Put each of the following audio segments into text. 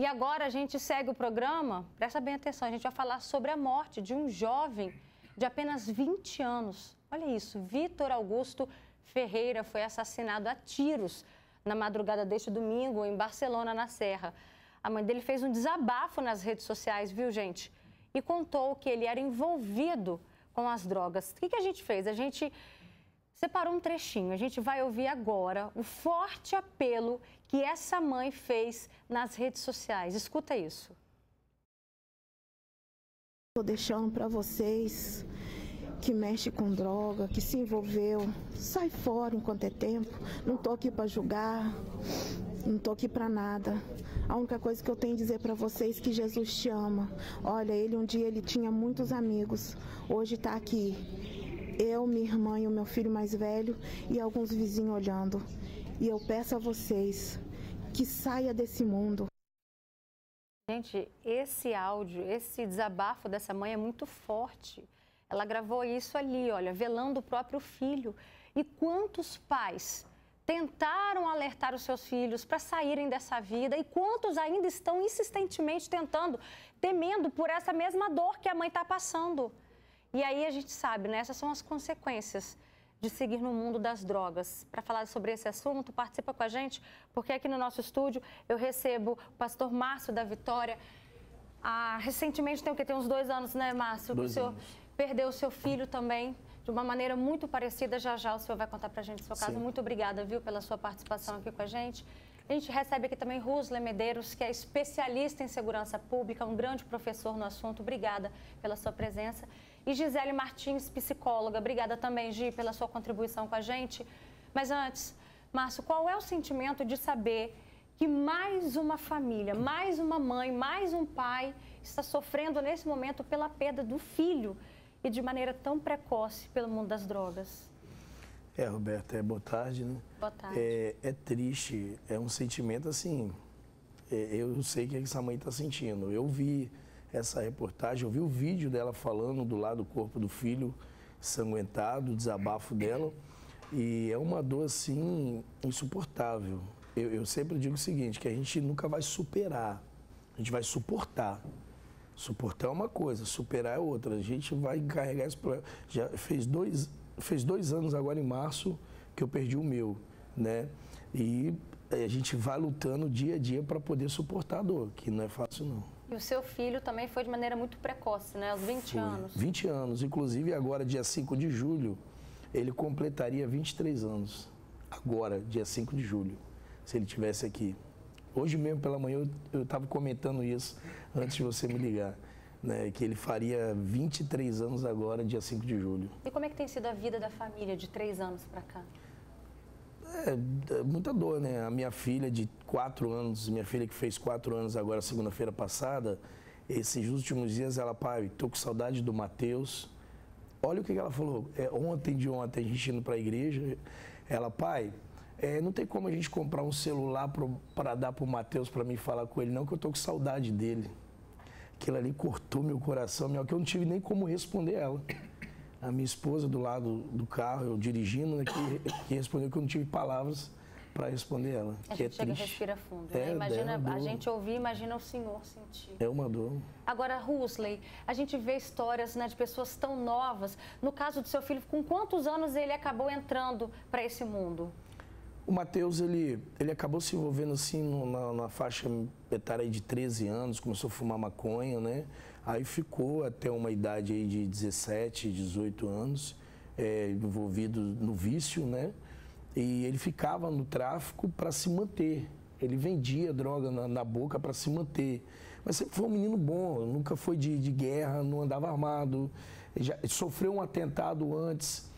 E agora a gente segue o programa, presta bem atenção, a gente vai falar sobre a morte de um jovem de apenas 20 anos. Olha isso, Vitor Augusto Ferreira foi assassinado a tiros na madrugada deste domingo em Barcelona, na Serra. A mãe dele fez um desabafo nas redes sociais, viu, gente? E contou que ele era envolvido com as drogas. O que a gente fez? A gente separou um trechinho, a gente vai ouvir agora o forte apelo que essa mãe fez nas redes sociais. Escuta isso. Estou deixando para vocês que mexe com droga, que se envolveu, sai fora enquanto é tempo. Não estou aqui para julgar, não estou aqui para nada. A única coisa que eu tenho a dizer para vocês é que Jesus te ama. Olha, um dia ele tinha muitos amigos, hoje está aqui. Eu, minha irmã e o meu filho mais velho e alguns vizinhos olhando. E eu peço a vocês que saia desse mundo. Gente, esse áudio, esse desabafo dessa mãe é muito forte. Ela gravou isso ali, olha, velando o próprio filho. E quantos pais tentaram alertar os seus filhos para saírem dessa vida e quantos ainda estão insistentemente tentando, temendo por essa mesma dor que a mãe está passando. E aí a gente sabe, né? Essas são as consequências de seguir no mundo das drogas. Para falar sobre esse assunto, participa com a gente, porque aqui no nosso estúdio eu recebo o pastor Márcio da Vitória. Recentemente, tem uns 2 anos, né, Márcio? O senhor perdeu o seu filho também, de uma maneira muito parecida. Já já o senhor vai contar para a gente o seu caso. Muito obrigada, viu, pela sua participação aqui com a gente. A gente recebe aqui também Rusle Medeiros, que é especialista em segurança pública, um grande professor no assunto. Obrigada pela sua presença. E Gisele Martins, psicóloga. Obrigada também, Gi, pela sua contribuição com a gente. Mas antes, Márcio, qual é o sentimento de saber que mais uma família, mais uma mãe, mais um pai está sofrendo nesse momento pela perda do filho e de maneira tão precoce pelo mundo das drogas? Roberta, boa tarde, né? Boa tarde. É triste, é um sentimento assim, eu sei o que essa mãe está sentindo. Eu vi essa reportagem, eu vi o vídeo dela falando do lado do corpo do filho ensanguentado, o desabafo dela, e é uma dor assim insuportável. Eu sempre digo o seguinte, que a gente nunca vai superar, a gente vai suportar. Suportar é uma coisa, superar é outra. A gente vai carregar esse problema. Já fez 2 anos agora em março que eu perdi o meu, né? E a gente vai lutando dia a dia para poder suportar a dor, que não é fácil não. E o seu filho também foi de maneira muito precoce, né? Aos 20 anos. 20 anos, inclusive agora dia 5 de julho, ele completaria 23 anos. Agora, dia 5 de julho, se ele estivesse aqui. Hoje mesmo pela manhã eu estava comentando isso antes de você me ligar, né, que ele faria 23 anos agora, dia 5 de julho. E como é que tem sido a vida da família de 3 anos para cá? Muita dor, né? A minha filha de 4 anos, minha filha que fez 4 anos agora, segunda-feira passada, esses últimos dias ela, pai, tô com saudade do Matheus. Olha o que ela falou, ontem a gente indo para a igreja, ela, pai, não tem como a gente comprar um celular para dar para o Matheus, para mim falar com ele, não, que eu tô com saudade dele. Aquilo ali cortou meu coração, que eu não tive nem como responder ela. A minha esposa do lado do carro, eu dirigindo, né, que respondeu que eu não tive palavras para responder ela. A gente chega e respira fundo, né? Imagina, a gente ouvir, imagina o senhor sentir. É uma dor. Agora, Rusley, a gente vê histórias, né, de pessoas tão novas. No caso do seu filho, com quantos anos ele acabou entrando para esse mundo? O Matheus, ele acabou se envolvendo assim na faixa etária de 13 anos, começou a fumar maconha, né? Aí ficou até uma idade aí de 17, 18 anos, envolvido no vício, né? E ele ficava no tráfico para se manter. Ele vendia droga na boca para se manter. Mas sempre foi um menino bom, nunca foi de guerra, não andava armado. Ele já sofreu um atentado antes,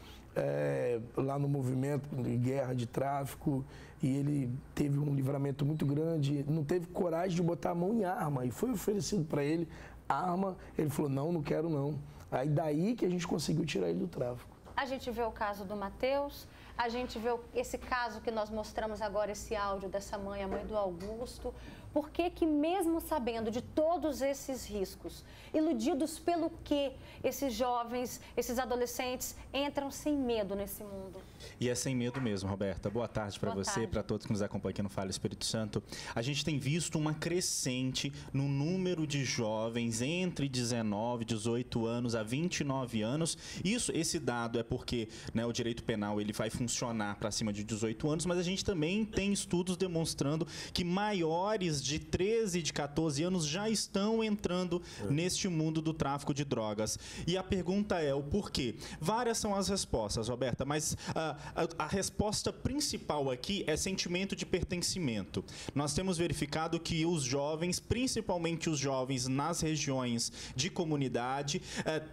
lá no movimento de guerra, de tráfico, e ele teve um livramento muito grande, não teve coragem de botar a mão em arma, e foi oferecido para ele arma, ele falou, não quero não. Aí daí que a gente conseguiu tirar ele do tráfico. A gente vê o caso do Matheus, a gente vê esse caso que nós mostramos agora, esse áudio dessa mãe, a mãe do Augusto. Por que que mesmo sabendo de todos esses riscos, iludidos pelo que esses jovens, esses adolescentes entram sem medo nesse mundo? E é sem medo mesmo, Roberta. Boa tarde para você e para todos que nos acompanham aqui no Fala Espírito Santo. A gente tem visto uma crescente no número de jovens entre 19, 18 anos a 29 anos. Esse dado é porque, né, o direito penal ele vai funcionar para cima de 18 anos, mas a gente também tem estudos demonstrando que maiores de 13 e de 14 anos já estão entrando neste mundo do tráfico de drogas. E a pergunta é o porquê. Várias são as respostas, Roberta, mas a resposta principal aqui é sentimento de pertencimento. Nós temos verificado que os jovens, principalmente os jovens nas regiões de comunidade,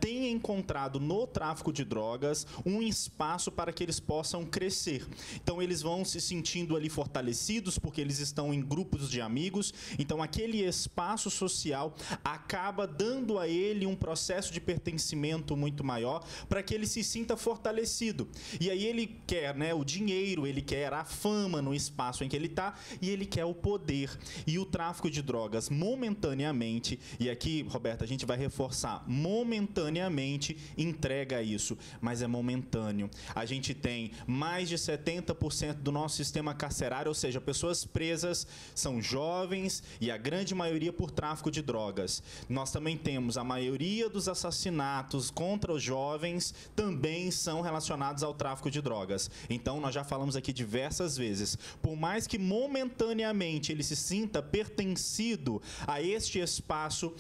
têm encontrado no tráfico de drogas um espaço para que eles possam crescer. Então, eles vão se sentindo ali fortalecidos porque eles estão em grupos de amigos. Então, aquele espaço social acaba dando a ele um processo de pertencimento muito maior para que ele se sinta fortalecido. E aí ele quer, né, o dinheiro, ele quer a fama no espaço em que ele está e ele quer o poder. E o tráfico de drogas, momentaneamente, e aqui, Roberta, a gente vai reforçar, momentaneamente entrega isso, mas é momentâneo. A gente tem mais de 70% do nosso sistema carcerário, ou seja, pessoas presas são jovens e a grande maioria por tráfico de drogas. Nós também temos a maioria dos assassinatos contra os jovens também são relacionados ao tráfico de drogas. Então, nós já falamos aqui diversas vezes, por mais que momentaneamente ele se sinta pertencido a este espaço,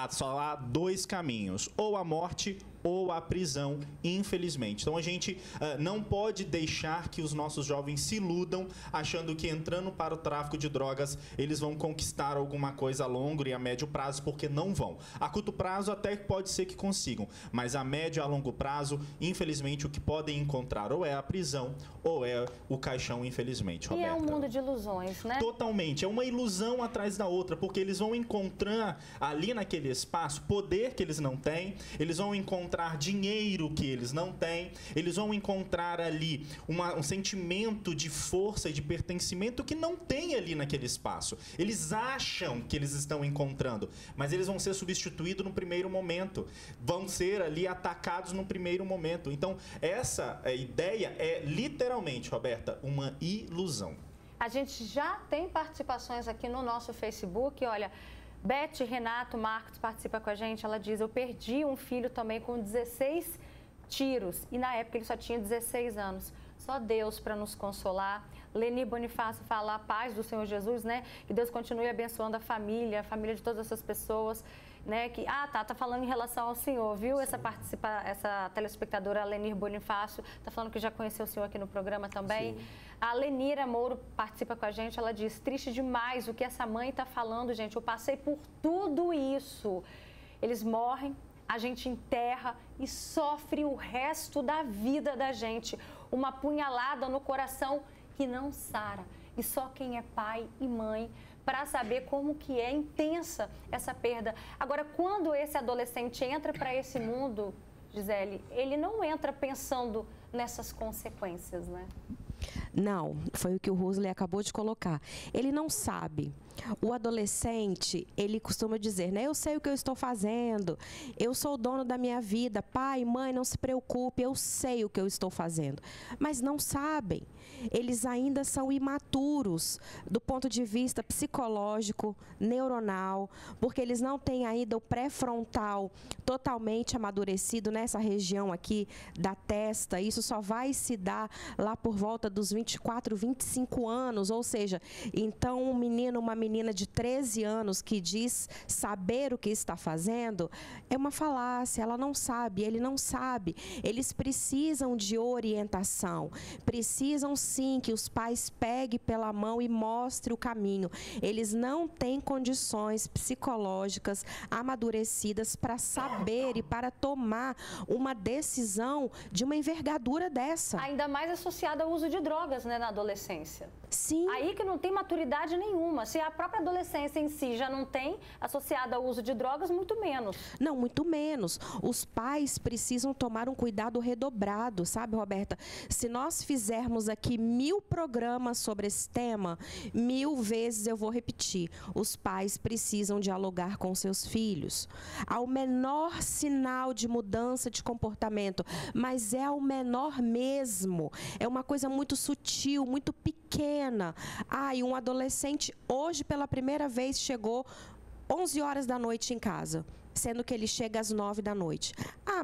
só há dois caminhos, ou a morte ou a prisão, infelizmente. Então, a gente não pode deixar que os nossos jovens se iludam achando que entrando para o tráfico de drogas eles vão conquistar alguma coisa a longo e a médio prazo, porque não vão. A curto prazo até pode ser que consigam, mas a médio e a longo prazo, infelizmente, o que podem encontrar ou é a prisão ou é o caixão, infelizmente, Roberta. E é um mundo de ilusões, né? Totalmente. É uma ilusão atrás da outra, porque eles vão encontrar ali naquele espaço poder que eles não têm, eles vão encontrar dinheiro que eles não têm, eles vão encontrar ali um sentimento de força e de pertencimento que não tem ali naquele espaço. Eles acham que eles estão encontrando, mas eles vão ser substituídos no primeiro momento, vão ser ali atacados no primeiro momento. Então, essa ideia é literalmente, Roberta, uma ilusão. A gente já tem participações aqui no nosso Facebook, olha... Beth Renato Marcos participa com a gente, ela diz, eu perdi um filho também com 16 tiros e na época ele só tinha 16 anos. Só Deus para nos consolar. Leni Bonifácio fala a paz do Senhor Jesus, né? Que Deus continue abençoando a família de todas essas pessoas, né? Que, tá falando em relação ao Senhor, viu? Essa telespectadora Leni Bonifácio tá falando que já conheceu o Senhor aqui no programa também. Sim. A Lenira Mouro participa com a gente, ela diz, triste demais o que essa mãe está falando, gente, eu passei por tudo isso. Eles morrem, a gente enterra e sofre o resto da vida da gente. Uma punhalada no coração que não sara. E só quem é pai e mãe para saber como que é intensa essa perda. Agora, quando esse adolescente entra para esse mundo, Gisele, ele não entra pensando nessas consequências, né? Não, foi o que o Rosley acabou de colocar. Ele não sabe. O adolescente, ele costuma dizer, né? Eu sei o que eu estou fazendo, eu sou o dono da minha vida, pai, mãe, não se preocupe, eu sei o que eu estou fazendo. Mas não sabem. Eles ainda são imaturos do ponto de vista psicológico, neuronal, porque eles não têm ainda o pré-frontal totalmente amadurecido nessa região aqui da testa. Isso só vai se dar lá por volta dos 24, 25 anos, ou seja, então um menino, uma menina de 13 anos que diz saber o que está fazendo, é uma falácia, ela não sabe, ele não sabe. Eles precisam de orientação, precisam sim que os pais peguem pela mão e mostrem o caminho. Eles não têm condições psicológicas amadurecidas para saber e para tomar uma decisão de uma envergadura dessa. Ainda mais associada ao uso de drogas, né, na adolescência. Sim. Aí que não tem maturidade nenhuma. Se a própria adolescência em si já não tem, associada ao uso de drogas, muito menos. Não, muito menos. Os pais precisam tomar um cuidado redobrado, sabe, Roberta? Se nós fizermos aqui 1000 programas sobre esse tema, 1000 vezes eu vou repetir. Os pais precisam dialogar com seus filhos. Ao menor sinal de mudança de comportamento, mas é ao menor mesmo. É uma coisa muito sutil, muito pequena. E um adolescente hoje pela primeira vez chegou 11 horas da noite em casa, sendo que ele chega às 9 da noite.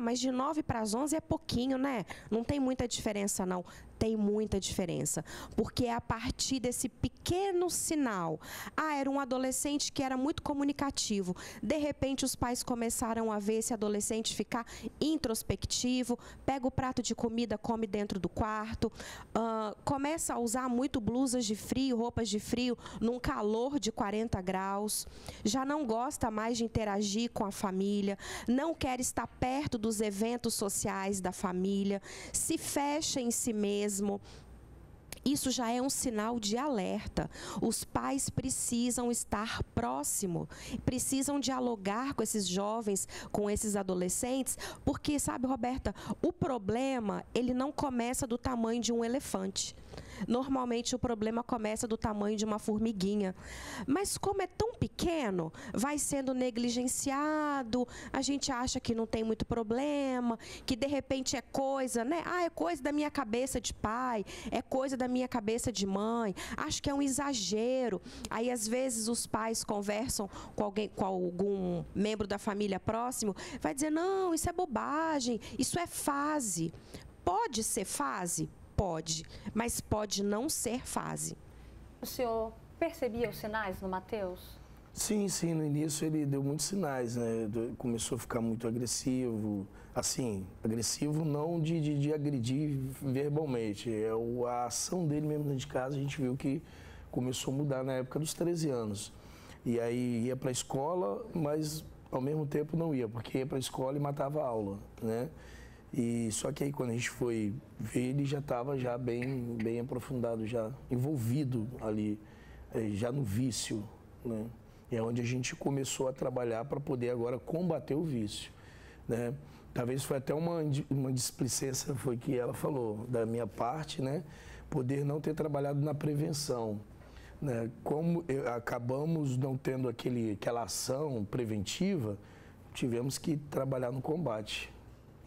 Mas de 9 para as 11 é pouquinho, né? Não tem muita diferença, não. Tem muita diferença, porque é a partir desse pequeno sinal. Era um adolescente que era muito comunicativo. De repente, os pais começaram a ver esse adolescente ficar introspectivo, pega o prato de comida, come dentro do quarto, começa a usar muito blusas de frio, roupas de frio, num calor de 40 graus, já não gosta mais de interagir com a família, não quer estar perto dos eventos sociais da família, se fecha em si mesmo. Isso já é um sinal de alerta. Os pais precisam estar próximos, precisam dialogar com esses jovens, com esses adolescentes, porque, sabe, Roberta, o problema, ele não começa do tamanho de um elefante. Normalmente o problema começa do tamanho de uma formiguinha. Mas como é tão pequeno, vai sendo negligenciado, a gente acha que não tem muito problema, que de repente é coisa, né? É coisa da minha cabeça de pai, é coisa da minha cabeça de mãe, acho que é um exagero. Aí às vezes os pais conversam com alguém, com algum membro da família próximo, vai dizer, não, isso é bobagem, isso é fase. Pode ser fase? Pode, mas pode não ser fase. O senhor percebia os sinais no Mateus? Sim, no início ele deu muitos sinais, né? Começou a ficar muito agressivo, assim, agressivo não de agredir verbalmente, a ação dele mesmo dentro de casa, a gente viu que começou a mudar na época dos 13 anos. E aí ia para a escola, mas ao mesmo tempo não ia, porque ia para a escola e matava a aula, né? E só que aí quando a gente foi ver, ele já estava bem aprofundado, já envolvido ali, já no vício, né? E é onde a gente começou a trabalhar para poder agora combater o vício, né? Talvez foi até uma displicência, foi que ela falou, da minha parte, né? Poder não ter trabalhado na prevenção, né? Como acabamos não tendo aquela ação preventiva, tivemos que trabalhar no combate.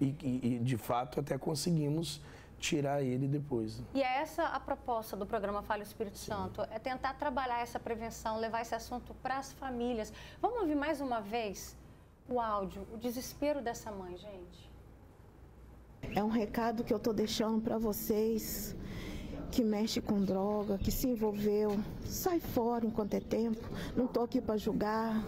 E, de fato, até conseguimos tirar ele depois. E é essa a proposta do programa Fale o Espírito Santo, é tentar trabalhar essa prevenção, levar esse assunto para as famílias. Vamos ouvir mais uma vez o áudio, o desespero dessa mãe, gente. É um recado que eu estou deixando para vocês que mexe com droga, que se envolveu. Sai fora enquanto é tempo. Não estou aqui para julgar,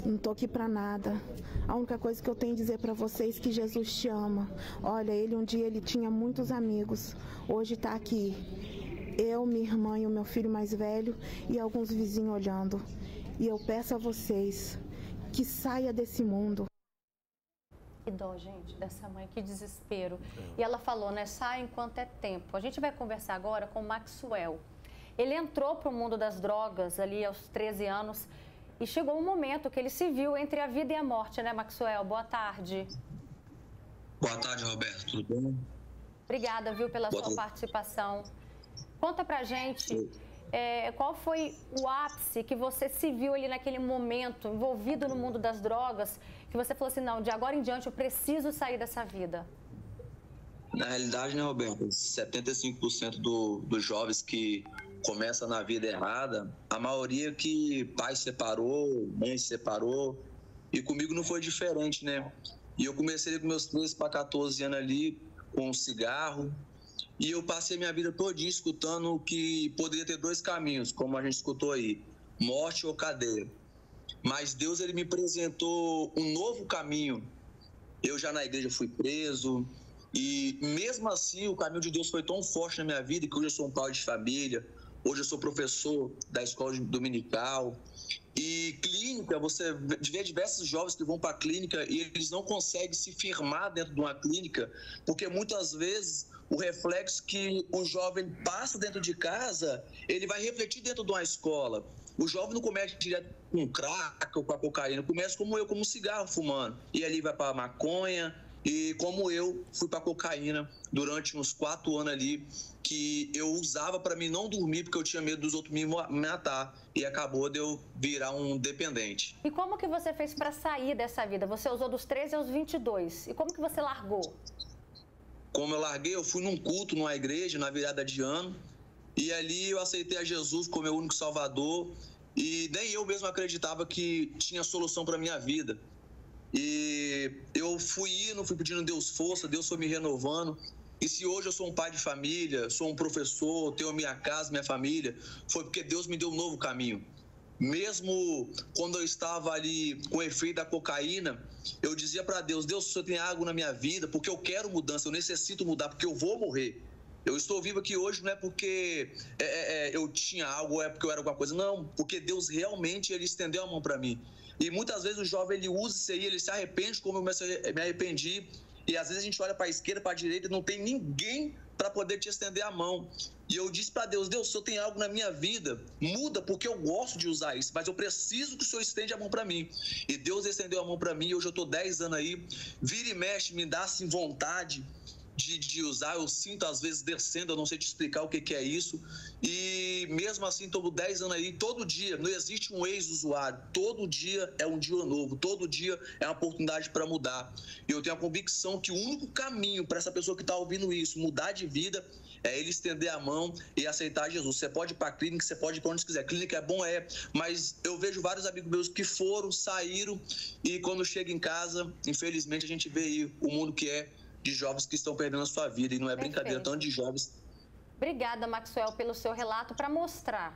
não estou aqui para nada. A única coisa que eu tenho a dizer para vocês é que Jesus te ama. Olha, um dia ele tinha muitos amigos, hoje está aqui. Eu, minha irmã e o meu filho mais velho e alguns vizinhos olhando. E eu peço a vocês que saia desse mundo. Que dó, gente, dessa mãe, que desespero. E ela falou, né, sai enquanto é tempo. A gente vai conversar agora com o Maxwell. Ele entrou para o mundo das drogas ali aos 13 anos e chegou um momento que ele se viu entre a vida e a morte, né, Maxwell? Boa tarde. Boa tarde, Roberto. Tudo bem? Obrigada, viu, pela sua participação. Conta pra gente qual foi o ápice que você se viu ali naquele momento, envolvido no mundo das drogas, que você falou assim, não, de agora em diante eu preciso sair dessa vida. Na realidade, né, Roberto, 75% dos jovens que começam na vida errada, a maioria que pai separou, mãe separou, e comigo não foi diferente, né? E eu comecei com meus 13 para 14 anos ali, com um cigarro, e eu passei minha vida todinha escutando que poderia ter dois caminhos, como a gente escutou aí, morte ou cadeia. Mas Deus, ele me apresentou um novo caminho. Eu já na igreja fui preso, e mesmo assim o caminho de Deus foi tão forte na minha vida que hoje eu sou um pai de família, hoje eu sou professor da escola dominical e clínico clínica, você vê diversos jovens que vão para a clínica e eles não conseguem se firmar dentro de uma clínica, porque muitas vezes o reflexo que o jovem passa dentro de casa, ele vai refletir dentro de uma escola. O jovem não começa direto com crack ou com a cocaína, começa como eu, como um cigarro fumando. E ali vai para a maconha, e como eu fui para a cocaína durante uns 4 anos ali, que eu usava para mim não dormir, porque eu tinha medo dos outros me matar. E acabou de eu virar um dependente. E como que você fez para sair dessa vida? Você usou dos 13 aos 22. E como que você largou? Como eu larguei, eu fui num culto, numa igreja, na virada de ano. E ali eu aceitei a Jesus como meu único salvador. E nem eu mesmo acreditava que tinha solução para a minha vida. E eu fui indo, fui pedindo a Deus força, Deus foi me renovando. E se hoje eu sou um pai de família, sou um professor, tenho a minha casa, minha família, foi porque Deus me deu um novo caminho. Mesmo quando eu estava ali com o efeito da cocaína, eu dizia para Deus, Deus, o Senhor tem algo na minha vida, porque eu quero mudança, eu necessito mudar, porque eu vou morrer. Eu estou vivo aqui hoje não é porque eu tinha algo ou é porque eu era alguma coisa, não, porque Deus realmente ele estendeu a mão para mim. E muitas vezes o jovem ele usa isso aí, ele se arrepende como eu me arrependi, e às vezes a gente olha para a esquerda, para a direita e não tem ninguém para poder te estender a mão. E eu disse para Deus, Deus, se eu tenho algo na minha vida, muda, porque eu gosto de usar isso, mas eu preciso que o Senhor estende a mão para mim. E Deus estendeu a mão para mim, e hoje eu estou 10 anos aí, vira e mexe, me dá assim vontade de usar, eu sinto às vezes descendo, eu não sei te explicar o que é isso, e mesmo assim estou 10 anos aí, todo dia, não existe um ex-usuário, todo dia é um dia novo, todo dia é uma oportunidade para mudar. E eu tenho a convicção que o único caminho para essa pessoa que está ouvindo isso, mudar de vida, é ele estender a mão e aceitar Jesus. Você pode ir para a clínica, você pode ir para onde você quiser. Clínica é bom, mas eu vejo vários amigos meus que foram, saíram, e quando chega em casa, infelizmente a gente vê aí o mundo que é de jovens que estão perdendo a sua vida, e não é brincadeira, tanto de jovens. Obrigada, Maxwell, pelo seu relato, para mostrar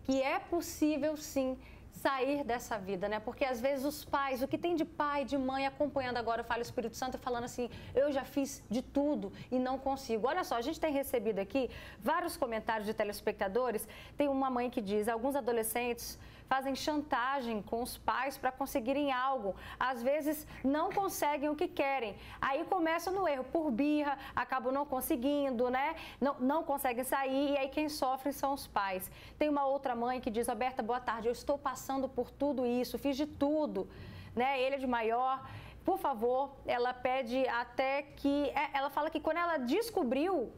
que é possível, sim, sair dessa vida, né? Porque às vezes os pais, o que tem de pai, de mãe acompanhando agora, fala o Espírito Santo, falando assim, eu já fiz de tudo e não consigo. Olha só, a gente tem recebido aqui vários comentários de telespectadores. Tem uma mãe que diz, alguns adolescentes fazem chantagem com os pais para conseguirem algo. Às vezes não conseguem o que querem. Aí começa no erro, por birra, acabam não conseguindo, né? Não conseguem sair, e aí quem sofre são os pais. Tem uma outra mãe que diz, Roberta, boa tarde, eu estou passando por tudo isso, fiz de tudo, né? Ele é de maior. Por favor, ela pede até que... Ela fala que quando ela descobriu,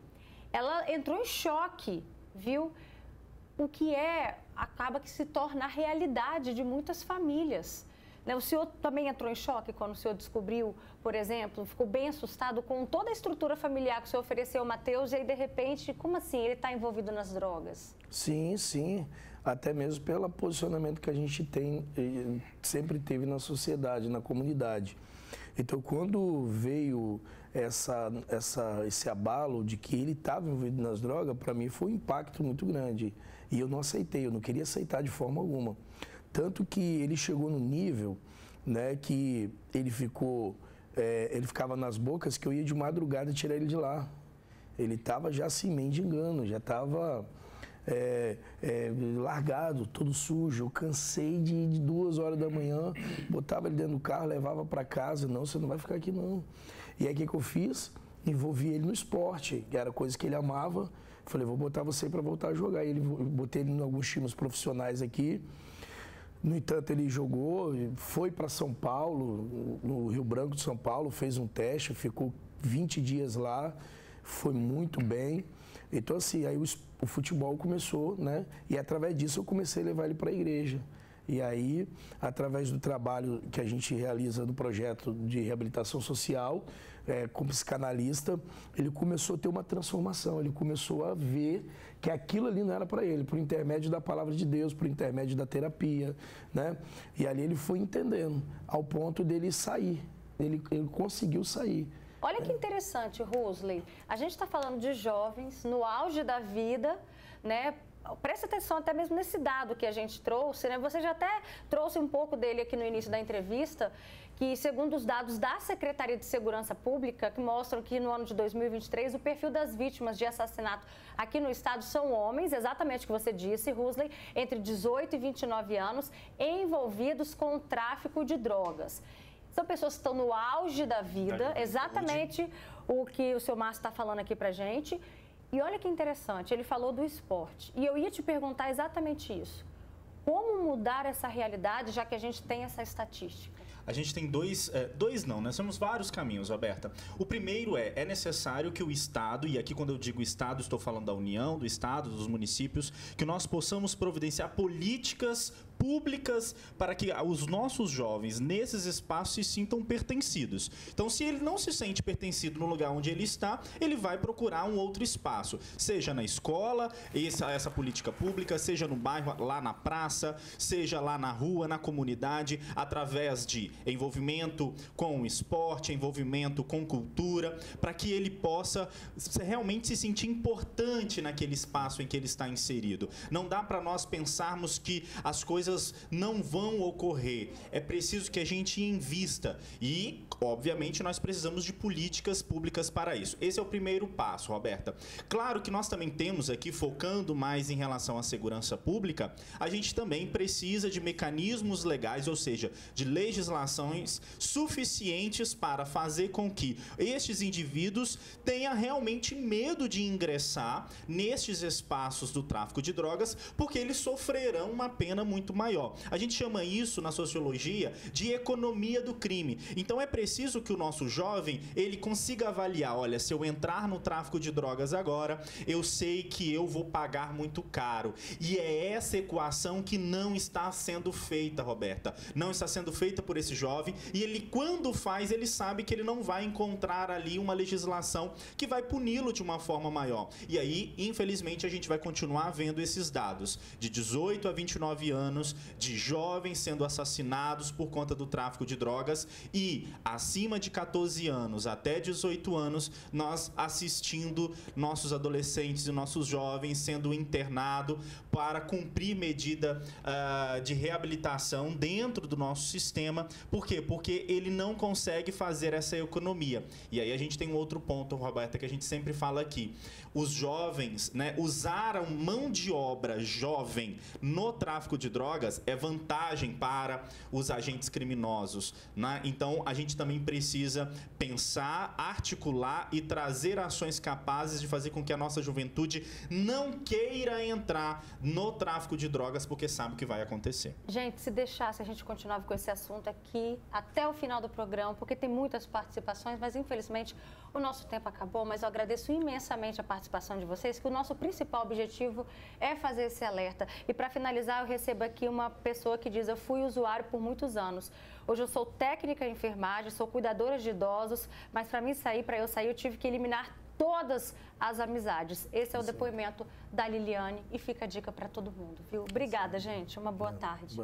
ela entrou em choque, viu? O que acaba que se torna a realidade de muitas famílias. O senhor também entrou em choque quando o senhor descobriu, por exemplo, ficou bem assustado com toda a estrutura familiar que o senhor ofereceu ao Mateus, e aí, de repente, como assim, ele está envolvido nas drogas? Sim, sim. Até mesmo pelo posicionamento que a gente tem, sempre teve na sociedade, na comunidade. Então, quando veio esse abalo de que ele estava envolvido nas drogas, para mim foi um impacto muito grande. E eu não aceitei, eu não queria aceitar de forma alguma. Tanto que ele chegou no nível, né, que ele ficava nas bocas que eu ia de madrugada tirar ele de lá. Ele estava já se mendigando, já estava largado, todo sujo. Eu cansei de ir de 2 horas da manhã, botava ele dentro do carro, levava para casa. Não, você não vai ficar aqui não. E aí o que eu fiz? Envolvi ele no esporte, que era coisa que ele amava. Falei, vou botar você para voltar a jogar. Botei ele em alguns times profissionais aqui. No entanto, ele jogou, foi para São Paulo, no Rio Branco de São Paulo, fez um teste, ficou 20 dias lá, foi muito bem. Então, assim, aí o futebol começou, né? E através disso eu comecei a levar ele para a igreja. E aí, através do trabalho que a gente realiza no projeto de reabilitação social, como psicanalista, ele começou a ter uma transformação, ele começou a ver que aquilo ali não era para ele, por intermédio da palavra de Deus, por intermédio da terapia, né? E ali ele foi entendendo, ao ponto dele sair, ele conseguiu sair. Olha que interessante, Rosley, a gente está falando de jovens no auge da vida, né? presta atenção até mesmo nesse dado que a gente trouxe, né? Você já até trouxe um pouco dele aqui no início da entrevista, que segundo os dados da Secretaria de Segurança Pública, que mostram que no ano de 2023 o perfil das vítimas de assassinato aqui no estado são homens, exatamente o que você disse, Rusley, entre 18 e 29 anos, envolvidos com o tráfico de drogas. São pessoas que estão no auge da vida, exatamente o que o seu Márcio está falando aqui pra gente. E olha que interessante, ele falou do esporte. E eu ia te perguntar exatamente isso. Como mudar essa realidade, já que a gente tem essa estatística? A gente tem nós temos vários caminhos, Roberta. O primeiro é necessário que o Estado, e aqui quando eu digo Estado, estou falando da União, do Estado, dos municípios, que nós possamos providenciar políticas públicas para que os nossos jovens nesses espaços se sintam pertencidos. Então, se ele não se sente pertencido no lugar onde ele está, ele vai procurar um outro espaço, seja na escola, essa política pública, seja no bairro, lá na praça, seja lá na rua, na comunidade, através de envolvimento com o esporte, envolvimento com cultura, para que ele possa realmente se sentir importante naquele espaço em que ele está inserido. Não dá para nós pensarmos que as coisas não vão ocorrer. É preciso que a gente invista e, obviamente, nós precisamos de políticas públicas para isso. Esse é o primeiro passo, Roberta. Claro que nós também temos aqui, focando mais em relação à segurança pública, a gente também precisa de mecanismos legais, ou seja, de legislações suficientes para fazer com que estes indivíduos tenham realmente medo de ingressar nestes espaços do tráfico de drogas, porque eles sofrerão uma pena muito maior. A gente chama isso na sociologia de economia do crime. Então é preciso que o nosso jovem, ele consiga avaliar, olha, se eu entrar no tráfico de drogas agora, eu sei que eu vou pagar muito caro. E é essa equação que não está sendo feita, Roberta. Não está sendo feita por esse jovem e ele, quando faz, ele sabe que ele não vai encontrar ali uma legislação que vai puni-lo de uma forma maior. E aí, infelizmente, a gente vai continuar vendo esses dados de 18 a 29 anos, de jovens sendo assassinados por conta do tráfico de drogas e acima de 14 anos até 18 anos, nós assistindo nossos adolescentes e nossos jovens sendo internados para cumprir medida de reabilitação dentro do nosso sistema. Por quê? Porque ele não consegue fazer essa economia. E aí a gente tem um outro ponto, Roberta, que a gente sempre fala aqui. Os jovens, né, usaram mão de obra jovem no tráfico de drogas é vantagem para os agentes criminosos, né? Então, a gente também precisa pensar, articular e trazer ações capazes de fazer com que a nossa juventude não queira entrar no tráfico de drogas, porque sabe o que vai acontecer. Gente, se deixasse, a gente continuava com esse assunto aqui até o final do programa, porque tem muitas participações, mas infelizmente o nosso tempo acabou, mas eu agradeço imensamente a participação de vocês, que o nosso principal objetivo é fazer esse alerta. E para finalizar, eu recebo aqui uma pessoa que diz: eu fui usuário por muitos anos. Hoje eu sou técnica em enfermagem, sou cuidadora de idosos, mas para eu sair, eu tive que eliminar todas as amizades. Esse é o depoimento da Liliane e fica a dica para todo mundo, viu? Obrigada, gente. Uma boa tarde.